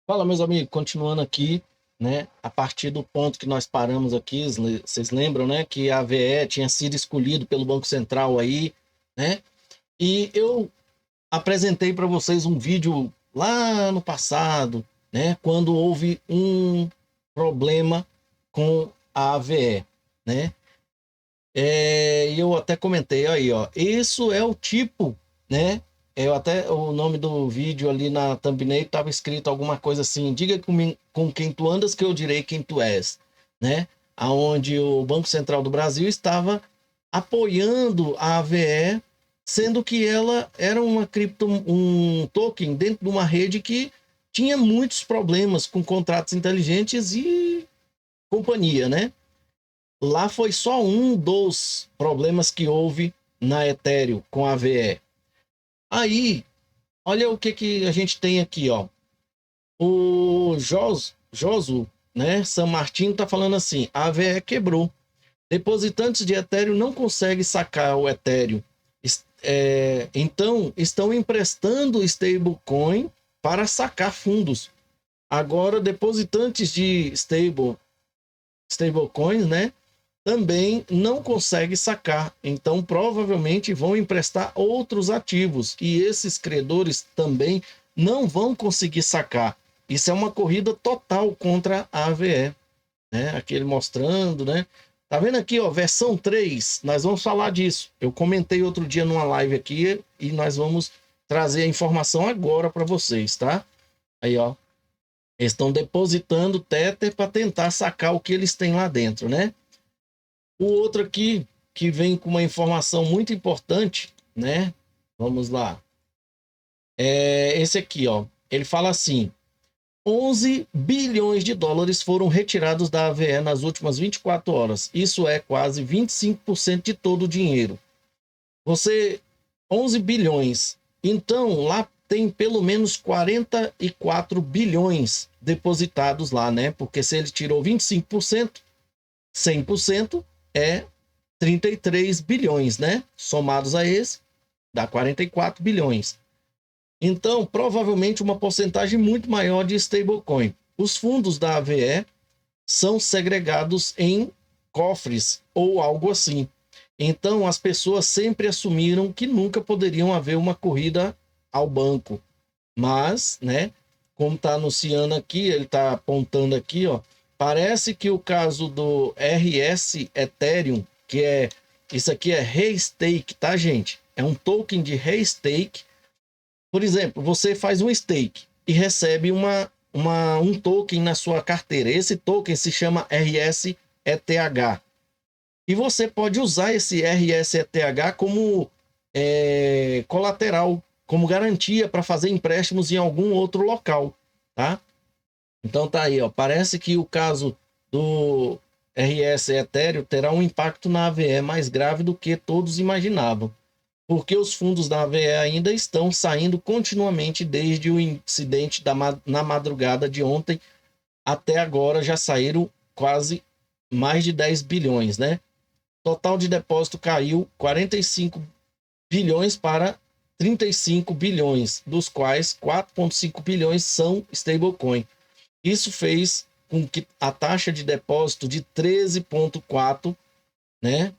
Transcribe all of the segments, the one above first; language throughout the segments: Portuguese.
Fala, meus amigos, continuando aqui, né? A partir do ponto que nós paramos aqui, vocês lembram, né? Que a AVE tinha sido escolhido pelo Banco Central aí, né? E eu apresentei para vocês um vídeo lá no passado, né? Quando houve um problema com a AVE, né? E eu até comentei aí, ó, isso é o tipo, né? Eu até o nome do vídeo ali na thumbnail estava escrito alguma coisa assim: diga com quem tu andas que eu direi quem tu és, né? Aonde o Banco Central do Brasil estava apoiando a AVE, sendo que ela era um token dentro de uma rede que tinha muitos problemas com contratos inteligentes e companhia, né? Lá foi só um dos problemas que houve na Ethereum com a AVE. Aí, olha o que a gente tem aqui, ó. O Josu, né, San Martin tá falando assim: a AVE quebrou. Depositantes de Ethereum não conseguem sacar o Ethereum. Então, estão emprestando stablecoin para sacar fundos. Agora, depositantes de stablecoins, né, também não consegue sacar. Então, provavelmente vão emprestar outros ativos e esses credores também não vão conseguir sacar. Isso é uma corrida total contra a AVE, né? Aquele mostrando, né? Tá vendo aqui, ó, versão 3, nós vamos falar disso. Eu comentei outro dia numa live aqui e nós vamos trazer a informação agora para vocês, tá? Aí, ó, eles estão depositando Tether para tentar sacar o que eles têm lá dentro, né? O outro aqui, que vem com uma informação muito importante, né? Vamos lá. Esse aqui, ó. Ele fala assim: 11 bilhões de dólares foram retirados da AVE nas últimas 24 horas. Isso é quase 25% de todo o dinheiro. 11 bilhões. Então, lá tem pelo menos 44 bilhões depositados lá, né? Porque se ele tirou 25%, 100% é 33 bilhões, né? Somados a esse, dá 44 bilhões. Então, provavelmente uma porcentagem muito maior de stablecoin. Os fundos da AVE são segregados em cofres ou algo assim. Então, as pessoas sempre assumiram que nunca poderiam haver uma corrida ao banco. Mas, né, como está anunciando aqui, ele está apontando aqui, ó, parece que o caso do RS Ethereum, que é, isso aqui é Restake, tá, gente? É um token de Restake. Por exemplo, você faz um stake e recebe um token na sua carteira. Esse token se chama RSETH. E você pode usar esse RSETH como colateral, como garantia para fazer empréstimos em algum outro local, tá? Então tá aí, ó. Parece que o caso do RS Ethereum terá um impacto na AVE mais grave do que todos imaginavam, porque os fundos da AVE ainda estão saindo continuamente desde o incidente na madrugada de ontem até agora. Já saíram quase mais de 10 bilhões, né? Total de depósito caiu 45 bilhões para 35 bilhões, dos quais 4,5 bilhões são stablecoin. Isso fez com que a taxa de depósito de 13,4, né,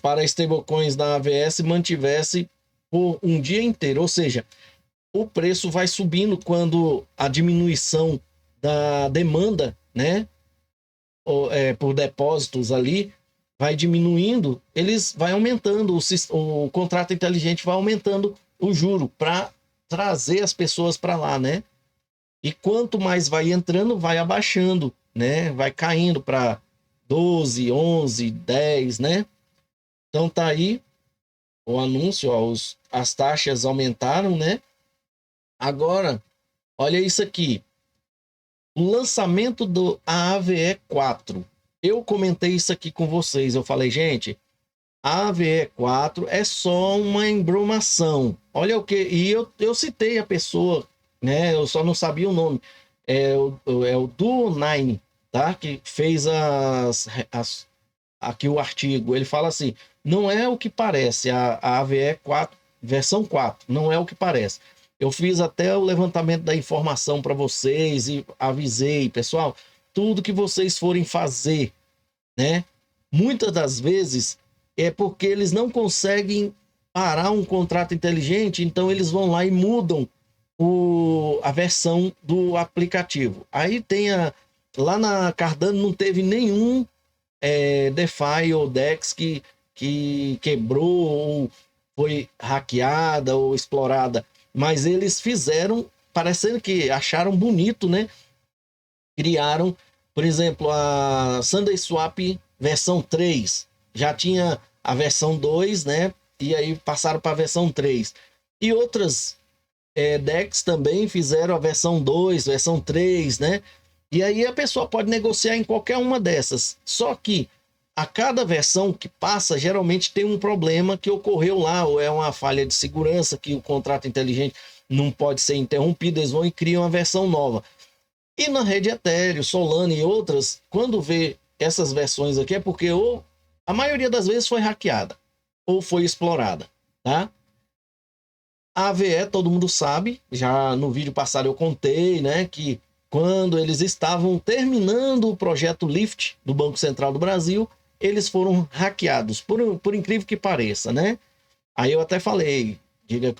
para stablecoins da AVS mantivesse por um dia inteiro. Ou seja, o preço vai subindo quando a diminuição da demanda, né, por depósitos ali vai diminuindo, eles vai aumentando, o contrato inteligente vai aumentando o juro para trazer as pessoas para lá, né? E quanto mais vai entrando, vai abaixando, né? Vai caindo para 12, 11, 10, né? Então tá aí o anúncio, ó, as taxas aumentaram, né? Agora, olha isso aqui. O lançamento do AVE 4. Eu comentei isso aqui com vocês. Eu falei, gente, a AVE 4 é só uma embromação. Olha o que. E eu citei a pessoa, né? Eu só não sabia o nome. É o Do9, tá? Que fez aqui o artigo. Ele fala assim: não é o que parece. A AVE 4, versão 4, não é o que parece. Eu fiz até o levantamento da informação para vocês e avisei, pessoal, tudo que vocês forem fazer, né? Muitas das vezes é porque eles não conseguem parar um contrato inteligente, então eles vão lá e mudam a versão do aplicativo. Aí lá na Cardano não teve nenhum DeFi ou DEX que quebrou ou foi hackeada ou explorada, mas eles fizeram, parecendo que acharam bonito, né? Criaram, por exemplo, a SundaySwap versão 3, já tinha a versão 2, né? E aí passaram para a versão 3. E outras DEX também fizeram a versão 2, versão 3, né? E aí a pessoa pode negociar em qualquer uma dessas. Só que a cada versão que passa, geralmente tem um problema que ocorreu lá, ou é uma falha de segurança, que o contrato inteligente não pode ser interrompido, eles vão e criam uma versão nova. E na rede Ethereum, Solana e outras, quando vê essas versões aqui, é porque ou a maioria das vezes foi hackeada, ou foi explorada, tá? A AVE, todo mundo sabe, já no vídeo passado eu contei, né, que quando eles estavam terminando o projeto Lift do Banco Central do Brasil, eles foram hackeados, por incrível que pareça, né? Aí eu até falei, diga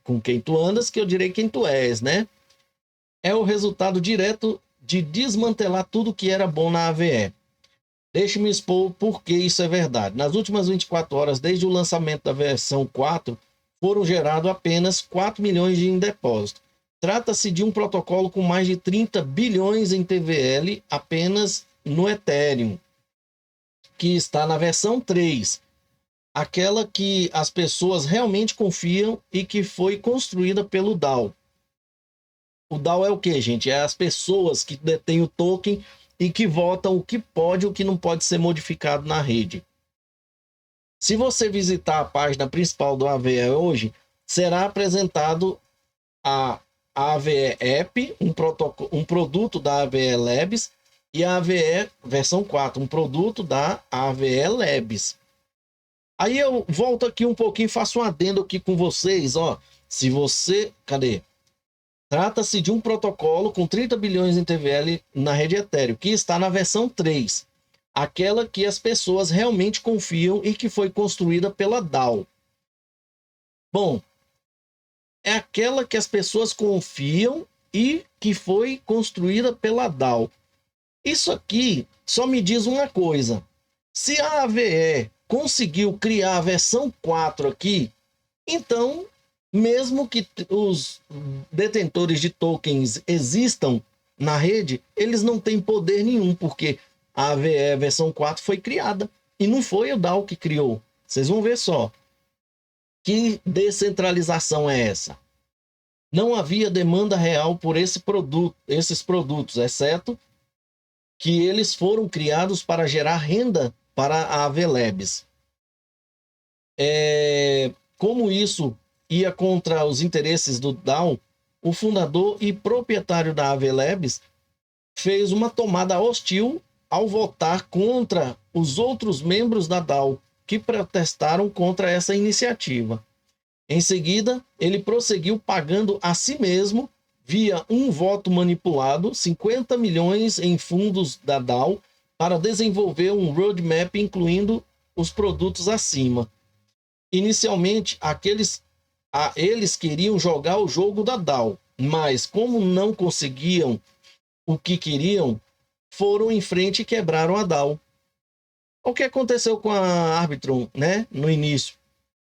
com quem tu andas, que eu direi quem tu és, né? É o resultado direto de desmantelar tudo que era bom na AVE. Deixe-me expor por que isso é verdade. Nas últimas 24 horas, desde o lançamento da versão 4, foram gerados apenas 4 milhões em depósito. Trata-se de um protocolo com mais de 30 bilhões em TVL apenas no Ethereum, que está na versão 3, aquela que as pessoas realmente confiam e que foi construída pelo DAO. O DAO é o que, gente? É as pessoas que detêm o token e que votam o que pode e o que não pode ser modificado na rede. Se você visitar a página principal do AVE hoje, será apresentado a AVE App, um produto da AVE Labs, e a AVE versão 4, um produto da AVE Labs. Aí eu volto aqui um pouquinho, faço um adendo aqui com vocês, ó. Se você... Cadê? Trata-se de um protocolo com 30 bilhões em TVL na rede Ethereum, que está na versão 3, aquela que as pessoas realmente confiam e que foi construída pela DAO. Bom, é aquela que as pessoas confiam e que foi construída pela DAO. Isso aqui só me diz uma coisa. Se a AVE conseguiu criar a versão 4 aqui, então, mesmo que os detentores de tokens existam na rede, eles não têm poder nenhum, porque a AVE versão 4 foi criada e não foi o DAO que criou. Vocês vão ver só. Que descentralização é essa? Não havia demanda real por esses produtos, exceto que eles foram criados para gerar renda para a AVE Labs. Como isso ia contra os interesses do DAO, o fundador e proprietário da AVE Labs fez uma tomada hostil ao votar contra os outros membros da DAO que protestaram contra essa iniciativa. Em seguida, ele prosseguiu pagando a si mesmo, via um voto manipulado, 50 milhões em fundos da DAO para desenvolver um roadmap incluindo os produtos acima. Inicialmente, eles queriam jogar o jogo da DAO, mas como não conseguiam o que queriam, foram em frente e quebraram a DAO. O que aconteceu com a Arbitrum, né, no início?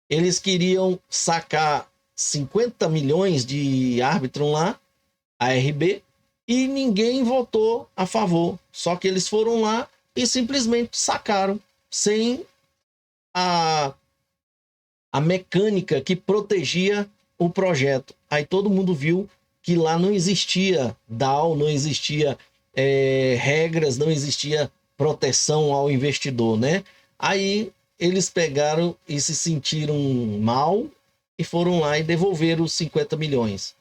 Eles queriam sacar 50 milhões de Arbitrum lá, ARB, e ninguém votou a favor. Só que eles foram lá e simplesmente sacaram, sem a mecânica que protegia o projeto. Aí todo mundo viu que lá não existia DAO, não existia regras, não existia proteção ao investidor, né? Aí eles pegaram e se sentiram mal e foram lá e devolveram os 50 milhões.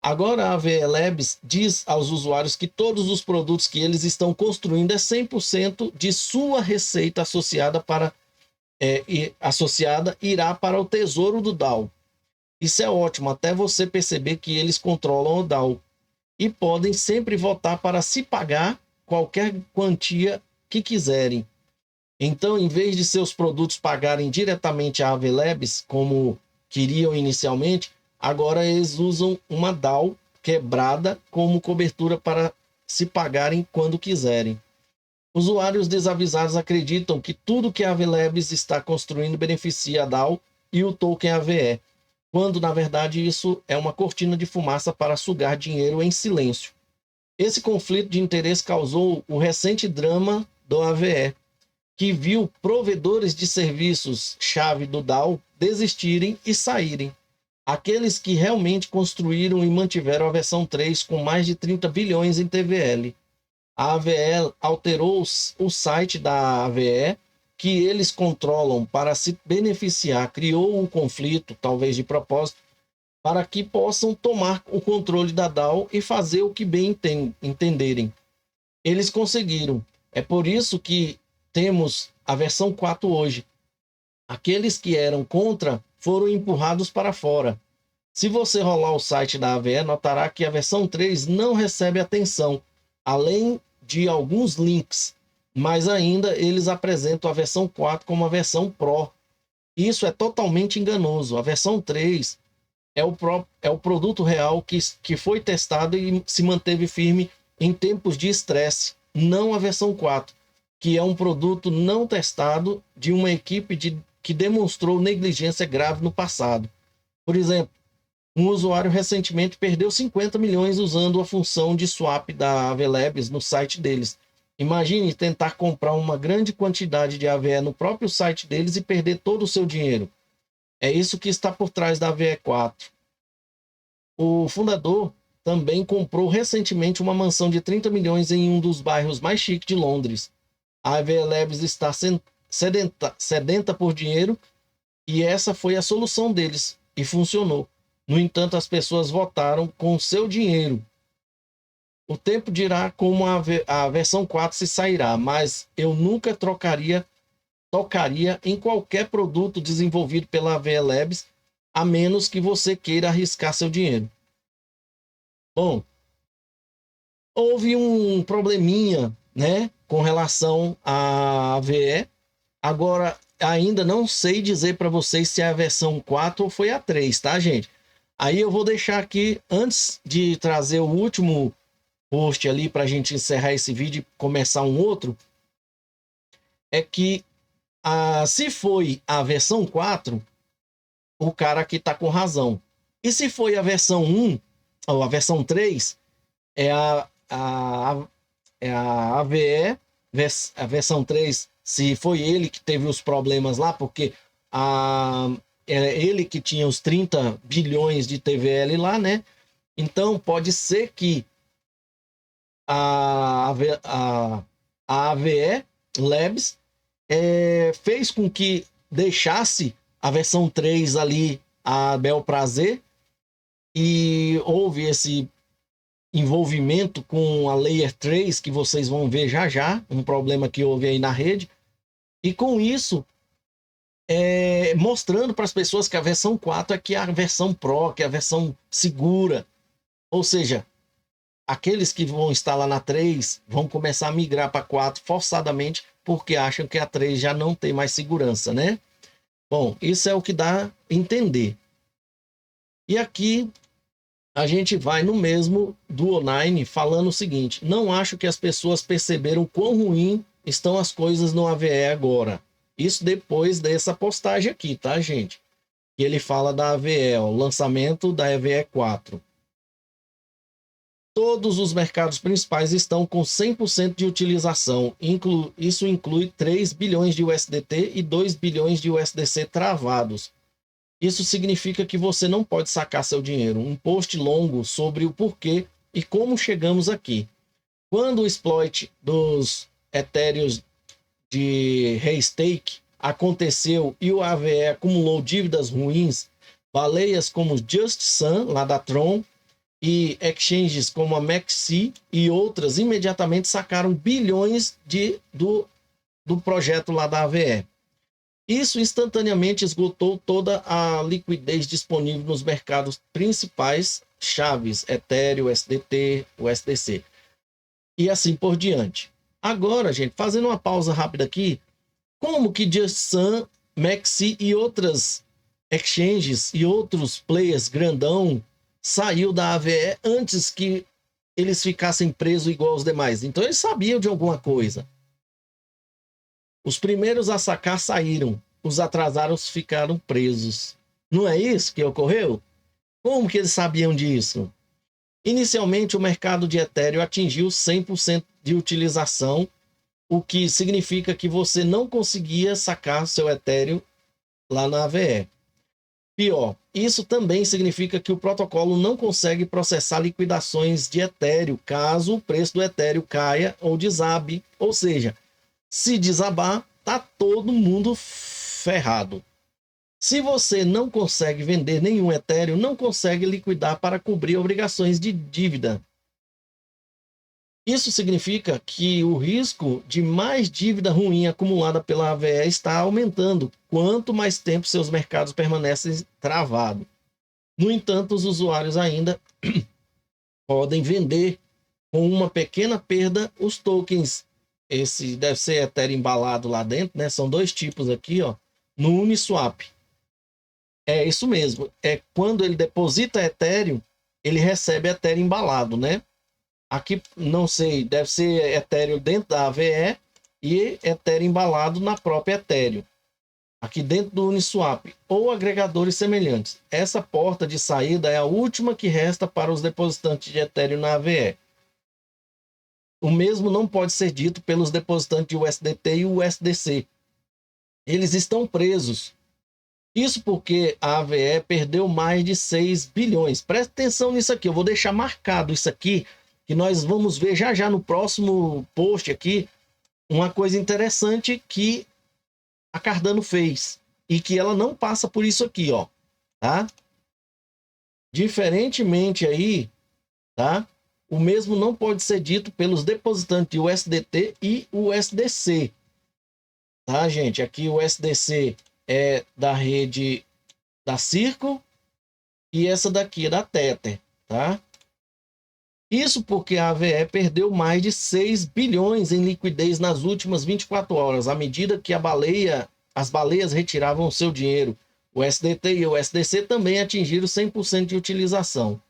Agora a AVE Labs diz aos usuários que todos os produtos que eles estão construindo é 100% de sua receita associada irá para o tesouro do DAO. Isso é ótimo, até você perceber que eles controlam o DAO e podem sempre votar para se pagar qualquer quantia que quiserem. Então, em vez de seus produtos pagarem diretamente a Aave Labs, como queriam inicialmente, agora eles usam uma DAO quebrada como cobertura para se pagarem quando quiserem. Usuários desavisados acreditam que tudo que a Aave Labs está construindo beneficia a DAO e o token AVE, quando na verdade isso é uma cortina de fumaça para sugar dinheiro em silêncio. Esse conflito de interesse causou o recente drama do AVE, que viu provedores de serviços-chave do DAO desistirem e saírem. Aqueles que realmente construíram e mantiveram a versão 3 com mais de 30 bilhões em TVL. A AVE alterou o site da AVE, que eles controlam para se beneficiar, criou um conflito, talvez de propósito, para que possam tomar o controle da DAO e fazer o que bem entenderem. Eles conseguiram. É por isso que temos a versão 4 hoje. Aqueles que eram contra foram empurrados para fora. Se você rolar o site da AVE, notará que a versão 3 não recebe atenção, além de alguns links, mas ainda eles apresentam a versão 4 como a versão Pro. Isso é totalmente enganoso. A versão 3 é o produto real que foi testado e se manteve firme em tempos de estresse, não a versão 4, que é um produto não testado de uma equipe que demonstrou negligência grave no passado. Por exemplo, um usuário recentemente perdeu 50 milhões usando a função de swap da Aave Labs no site deles. Imagine tentar comprar uma grande quantidade de AVE no próprio site deles e perder todo o seu dinheiro. É isso que está por trás da AVE4. O fundador também comprou recentemente uma mansão de 30 milhões em um dos bairros mais chiques de Londres. A Aave Labs está sedenta por dinheiro e essa foi a solução deles e funcionou. No entanto, as pessoas votaram com seu dinheiro. O tempo dirá como a versão 4 se sairá, mas eu nunca tocaria em qualquer produto desenvolvido pela Aave Labs, a menos que você queira arriscar seu dinheiro. Bom, houve um probleminha, né, com relação à AVE. Agora, ainda não sei dizer para vocês se é a versão 4 ou foi a 3, tá, gente? Aí eu vou deixar aqui, antes de trazer o último post ali para a gente encerrar esse vídeo e começar um outro, é que se foi a versão 4, o cara aqui tá com razão. E se foi a versão 1, ou a versão 3, é a AVE, a versão 3, se foi ele que teve os problemas lá, porque é ele que tinha os 30 bilhões de TVL lá, né? Então, pode ser que a AVE Labs fez com que deixasse a versão 3 ali a bel prazer e houve esse envolvimento com a Layer 3, que vocês vão ver já já, um problema que houve aí na rede, e com isso mostrando para as pessoas que a versão 4 é que é a versão Pro, que é a versão segura. Ou seja, aqueles que vão instalar na 3 vão começar a migrar para 4 forçadamente, porque acham que a 3 já não tem mais segurança, né? Bom, isso é o que dá a entender. E aqui a gente vai no mesmo do online falando o seguinte: não acho que as pessoas perceberam quão ruim estão as coisas no AVE agora. Isso depois dessa postagem aqui, tá, gente? Que ele fala da AVE, o lançamento da AVE 4. Todos os mercados principais estão com 100% de utilização. Isso inclui 3 bilhões de USDT e 2 bilhões de USDC travados. Isso significa que você não pode sacar seu dinheiro. Um post longo sobre o porquê e como chegamos aqui. Quando o exploit dos etéreos de restake aconteceu e o AVE acumulou dívidas ruins, baleias como Just Sun, lá da Tron, e exchanges como a Maxi e outras imediatamente sacaram bilhões do projeto lá da AVE. Isso instantaneamente esgotou toda a liquidez disponível nos mercados principais chaves, Ethereum, USDT, USDC e assim por diante. Agora, gente, fazendo uma pausa rápida aqui, como que Just Sun, Maxi e outras exchanges e outros players grandão saiu da AVE antes que eles ficassem presos igual os demais? Então eles sabiam de alguma coisa. Os primeiros a sacar saíram, os atrasados ficaram presos. Não é isso que ocorreu? Como que eles sabiam disso? Inicialmente, o mercado de Ethereum atingiu 100% de utilização, o que significa que você não conseguia sacar seu Ethereum lá na AVE. Pior, isso também significa que o protocolo não consegue processar liquidações de Ethereum caso o preço do Ethereum caia ou desabe. Ou seja, se desabar, tá todo mundo ferrado. Se você não consegue vender nenhum Ethereum, não consegue liquidar para cobrir obrigações de dívida. Isso significa que o risco de mais dívida ruim acumulada pela AVE está aumentando quanto mais tempo seus mercados permanecem travados. No entanto, os usuários ainda podem vender com uma pequena perda os tokens. Esse deve ser Ethereum embalado lá dentro, né? São dois tipos aqui, ó, no Uniswap. É isso mesmo. É quando ele deposita Ethereum, ele recebe Ethereum embalado, né? Aqui, não sei, deve ser Ethereum dentro da AVE e Ethereum embalado na própria Ethereum. Aqui dentro do Uniswap, ou agregadores semelhantes. Essa porta de saída é a última que resta para os depositantes de Ethereum na AVE. O mesmo não pode ser dito pelos depositantes de USDT e USDC. Eles estão presos. Isso porque a AVE perdeu mais de 6 bilhões. Presta atenção nisso aqui, eu vou deixar marcado isso aqui, que nós vamos ver já já no próximo post aqui, uma coisa interessante que a Cardano fez e que ela não passa por isso aqui, ó, tá? Diferentemente aí, tá? O mesmo não pode ser dito pelos depositantes de USDT e USDC, tá, gente? Aqui o USDC é da rede da Circle e essa daqui é da Tether, tá? Isso porque a AVE perdeu mais de 6 bilhões em liquidez nas últimas 24 horas, à medida que as baleias retiravam seu dinheiro. O USDT e o USDC também atingiram 100% de utilização.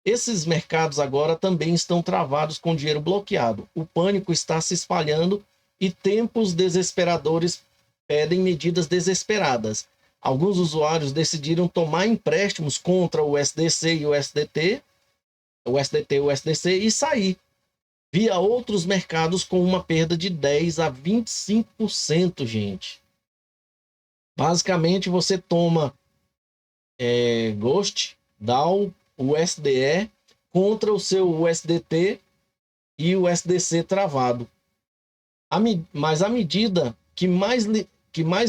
Esses mercados agora também estão travados com dinheiro bloqueado. O pânico está se espalhando e tempos desesperadores pedem medidas desesperadas. Alguns usuários decidiram tomar empréstimos contra o USDC e o USDT, e o USDC e sair via outros mercados com uma perda de 10 a 25%, gente. Basicamente, você toma Ghost, DAO, USDE contra o seu USDT e o USDC travado. Mas à medida que mais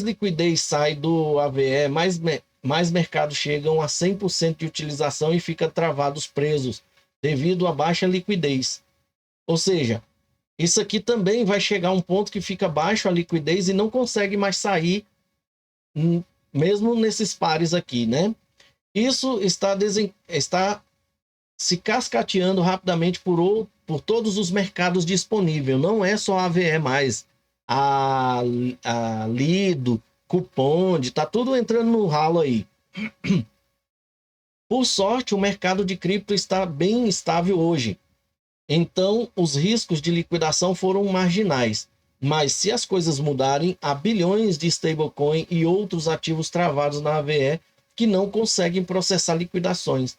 liquidez sai do AVE, mais mercados chegam a 100% de utilização e ficam travados presos devido à baixa liquidez. Ou seja, isso aqui também vai chegar a um ponto que fica baixo a liquidez e não consegue mais sair, mesmo nesses pares aqui, né? Isso está se cascateando rapidamente por todos os mercados disponíveis. Não é só a AVE mais. A Lido, Cupom, tá tudo entrando no ralo aí. Por sorte, o mercado de cripto está bem estável hoje. Então, os riscos de liquidação foram marginais. Mas se as coisas mudarem, há bilhões de stablecoin e outros ativos travados na AVE que não conseguem processar liquidações,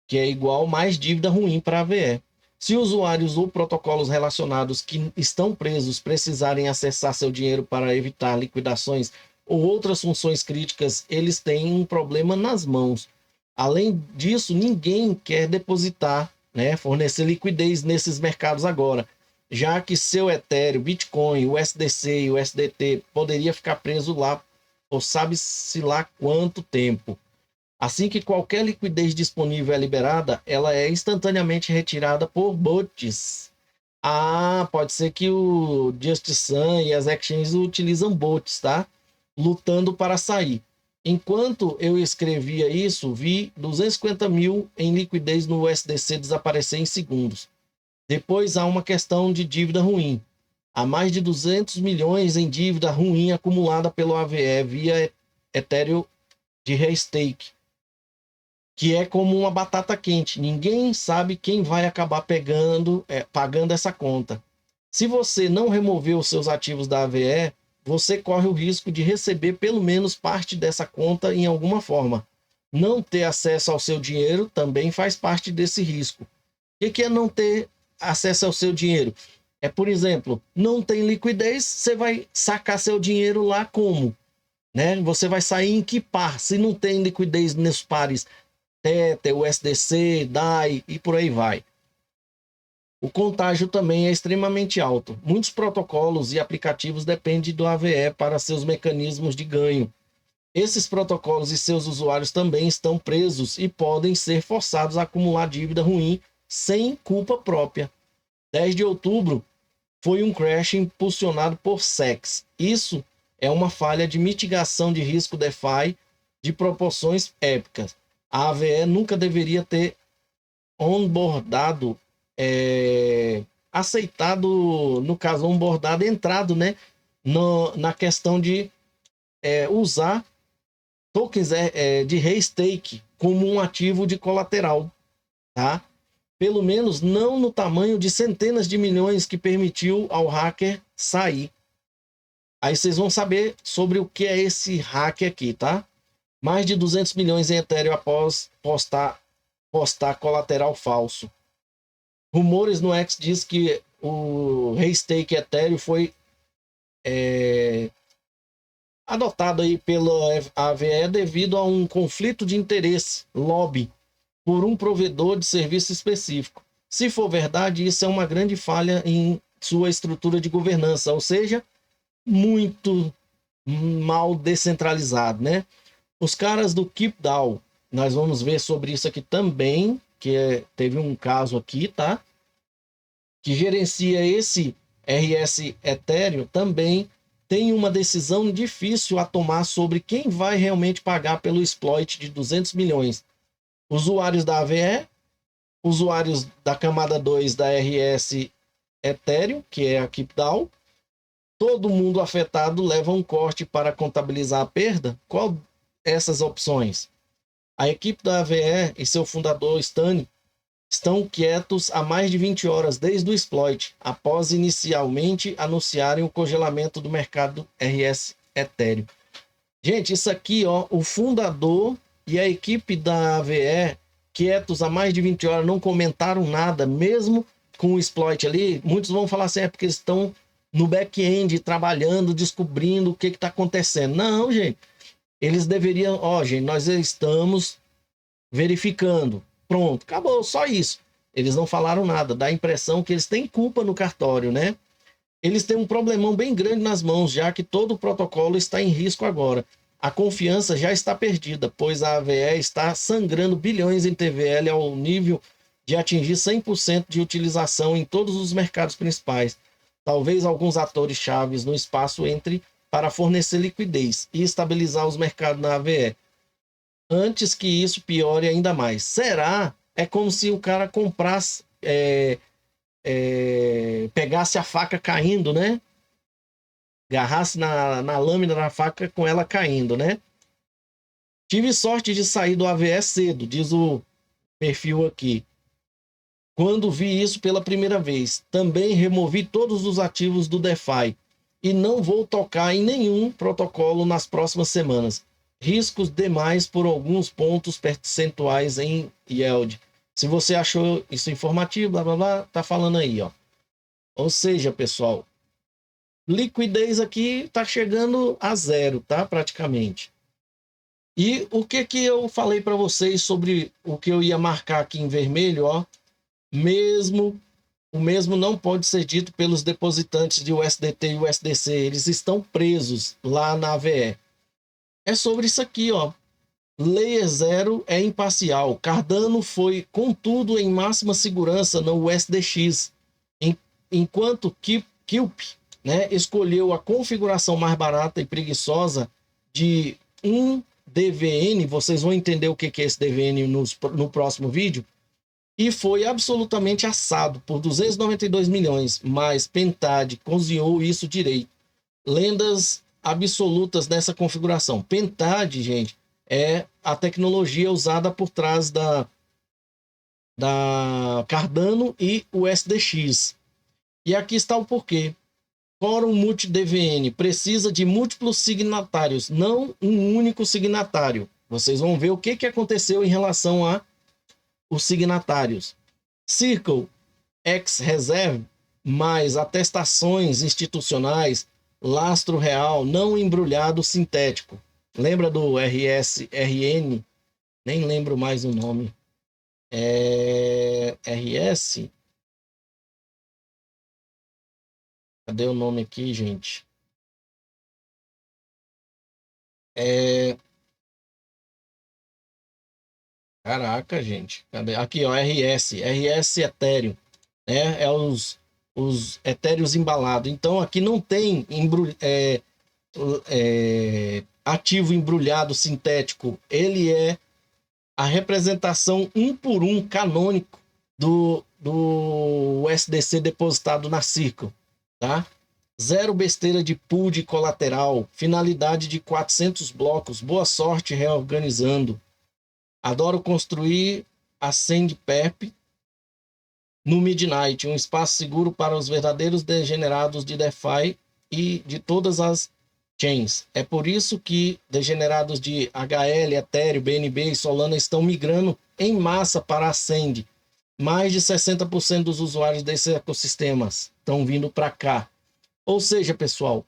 que é igual mais dívida ruim para a AVE. Se usuários ou protocolos relacionados que estão presos precisarem acessar seu dinheiro para evitar liquidações ou outras funções críticas, eles têm um problema nas mãos. Além disso, ninguém quer depositar, né, fornecer liquidez nesses mercados agora, já que seu Ethereum, Bitcoin, USDC e USDT poderia ficar preso lá ou sabe-se lá quanto tempo. Assim que qualquer liquidez disponível é liberada, ela é instantaneamente retirada por bots. Pode ser que o Just Sun e as exchanges utilizam bots, tá? lutando para sair. Enquanto eu escrevia isso, vi 250 mil em liquidez no USDC desaparecer em segundos. Depois há uma questão de dívida ruim. Há mais de 200 milhões em dívida ruim acumulada pelo AVE via Ethereum de restake, que é como uma batata quente. Ninguém sabe quem vai acabar pagando essa conta. Se você não remover os seus ativos da AVE, você corre o risco de receber pelo menos parte dessa conta em alguma forma. Não ter acesso ao seu dinheiro também faz parte desse risco. O que é não ter acesso ao seu dinheiro? É, por exemplo, não tem liquidez, você vai sacar seu dinheiro lá como? Né? Você vai sair em que par? Se não tem liquidez nos pares Tether, USDC, DAI e por aí vai. O contágio também é extremamente alto. Muitos protocolos e aplicativos dependem do AVE para seus mecanismos de ganho. Esses protocolos e seus usuários também estão presos e podem ser forçados a acumular dívida ruim sem culpa própria. 10 de outubro foi um crash impulsionado por SEX. Isso é uma falha de mitigação de risco DeFi de proporções épicas. A AVE nunca deveria ter onboardado, aceitado, no caso, onboardado, entrado, né, na questão de usar tokens de restake como um ativo de colateral, tá? Pelo menos não no tamanho de centenas de milhões que permitiu ao hacker sair. Aí vocês vão saber sobre o que é esse hacker aqui, tá? Mais de 200 milhões em Ethereum após postar colateral falso. Rumores no X diz que o restake Ethereum foi adotado aí pela AVE devido a um conflito de interesse, lobby, por um provedor de serviço específico. Se for verdade, isso é uma grande falha em sua estrutura de governança, ou seja, muito mal descentralizado, né? Os caras do KeepDAO, nós vamos ver sobre isso aqui também, que teve um caso aqui, tá? Que gerencia esse RS Ethereum, também tem uma decisão difícil a tomar sobre quem vai realmente pagar pelo exploit de 200 milhões. Usuários da AVE, usuários da camada 2 da RS Ethereum, que é a KeepDAO. Todo mundo afetado leva um corte para contabilizar a perda? Qual essas opções? A equipe da AVE e seu fundador Stan estão quietos há mais de 20 horas desde o exploit, após inicialmente anunciarem o congelamento do mercado RS Ethereum. Gente, isso aqui, ó, o fundador e a equipe da AVE quietos há mais de 20 horas, não comentaram nada, mesmo com o exploit ali. Muitos vão falar assim, porque eles estão no back-end trabalhando, descobrindo o que está acontecendo. Não, gente. Eles deveriam, gente, nós estamos verificando. Pronto, acabou, só isso. Eles não falaram nada, dá a impressão que eles têm culpa no cartório, né? Eles têm um problemão bem grande nas mãos, já que todo o protocolo está em risco agora. A confiança já está perdida, pois a AVE está sangrando bilhões em TVL ao nível de atingir 100% de utilização em todos os mercados principais. Talvez alguns atores chaves no espaço entre para fornecer liquidez e estabilizar os mercados na AVE. Antes que isso piore ainda mais. Será? É como se o cara comprasse, pegasse a faca caindo, né? Agarrasse na lâmina da faca com ela caindo, né? Tive sorte de sair do AVE cedo, diz o perfil aqui. Quando vi isso pela primeira vez, também removi todos os ativos do DeFi e não vou tocar em nenhum protocolo nas próximas semanas. Riscos demais por alguns pontos percentuais em yield. Se você achou isso informativo, blá blá blá, tá falando aí, ó. Ou seja, pessoal, liquidez aqui tá chegando a zero, tá? Praticamente. E o que eu falei para vocês sobre o que eu ia marcar aqui em vermelho, ó? O mesmo não pode ser dito pelos depositantes de USDT e USDC. Eles estão presos lá na AVE. É sobre isso aqui, ó. Layer 0 é imparcial. Cardano foi, contudo, em máxima segurança no USDX, enquanto Keep, né, escolheu a configuração mais barata e preguiçosa de um DVN, vocês vão entender o que é esse DVN no próximo vídeo, e foi absolutamente assado por 292 milhões, mas Pentad cozinhou isso direito. Lendas absolutas nessa configuração. Pentad, gente, é a tecnologia usada por trás da Cardano e o SDX. E aqui está o porquê. Quórum multi-DVN precisa de múltiplos signatários, não um único signatário. Vocês vão ver o que aconteceu em relação a os signatários. Circle X Reserve mais atestações institucionais, lastro real, não embrulhado sintético. Lembra do RSRN? Nem lembro mais o nome. RS? Cadê o nome aqui, gente? Caraca, gente. Cadê? Aqui, ó, RS Ethereum. Né? É os etéreos embalados. Então, aqui não tem ativo embrulhado sintético. Ele é a representação um por um canônico do USDC depositado na Circle, tá? Zero besteira de pool de colateral, finalidade de 400 blocos, boa sorte reorganizando. Adoro construir a Sandperp no Midnight, um espaço seguro para os verdadeiros degenerados de DeFi e de todas as chains. É por isso que degenerados de HL, Ethereum, BNB e Solana estão migrando em massa para a Sand. Mais de 60% dos usuários desses ecossistemas estão vindo para cá. Ou seja, pessoal,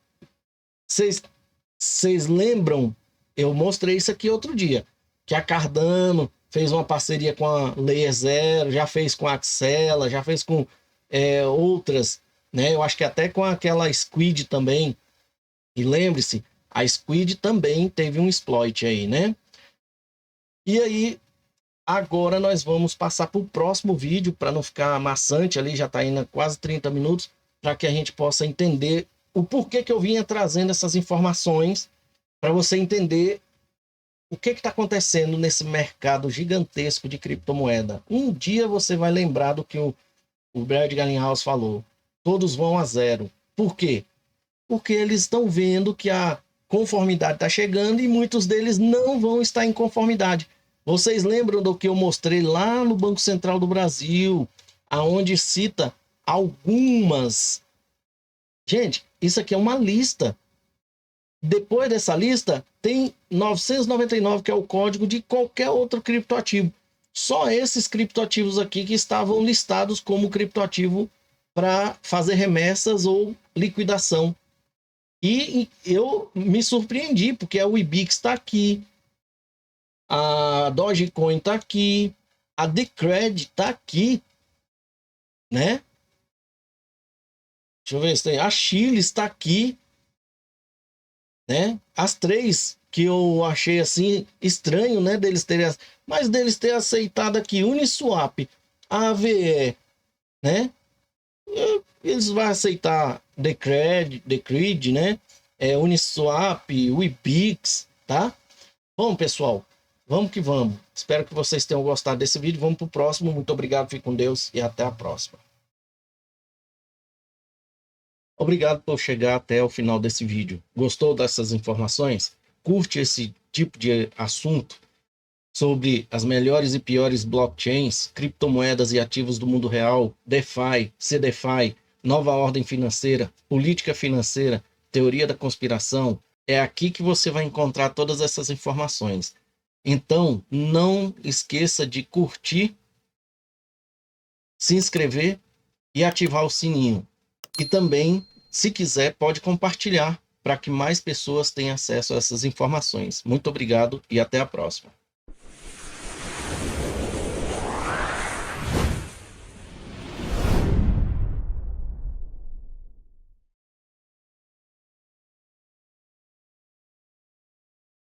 vocês lembram? Eu mostrei isso aqui outro dia, que a Cardano fez uma parceria com a Layer Zero, já fez com a Axela, já fez com outras, né? Eu acho que até com aquela Squid também. E lembre-se, a Squid também teve um exploit aí, né? E aí, agora nós vamos passar para o próximo vídeo, para não ficar maçante ali, já está indo quase 30 minutos, para que a gente possa entender o porquê que eu vinha trazendo essas informações, para você entender o que está acontecendo nesse mercado gigantesco de criptomoeda. Um dia você vai lembrar do que o Brad Garlinghouse falou. Todos vão a zero. Por quê? Porque eles estão vendo que a conformidade está chegando e muitos deles não vão estar em conformidade. Vocês lembram do que eu mostrei lá no Banco Central do Brasil, aonde cita algumas... Gente, isso aqui é uma lista. Depois dessa lista, tem 999, que é o código de qualquer outro criptoativo. Só esses criptoativos aqui que estavam listados como criptoativo para fazer remessas ou liquidação. E eu me surpreendi, porque a Wibix está aqui, a Dogecoin está aqui, a Decred está aqui, né? Deixa eu ver se tem. A Chile está aqui, né? As três que eu achei assim estranho, né? Mas deles ter aceitado aqui Uniswap, a AVE, né? Eles vão aceitar Decred, né? Uniswap, Wibix, tá? Bom, pessoal, vamos que vamos. Espero que vocês tenham gostado desse vídeo. Vamos para o próximo. Muito obrigado, fique com Deus e até a próxima. Obrigado por chegar até o final desse vídeo. Gostou dessas informações? Curte esse tipo de assunto sobre as melhores e piores blockchains, criptomoedas e ativos do mundo real, DeFi, CDFI, nova ordem financeira, política financeira, teoria da conspiração? É aqui que você vai encontrar todas essas informações. Então, não esqueça de curtir, se inscrever e ativar o sininho. E também, se quiser, pode compartilhar para que mais pessoas tenham acesso a essas informações. Muito obrigado e até a próxima.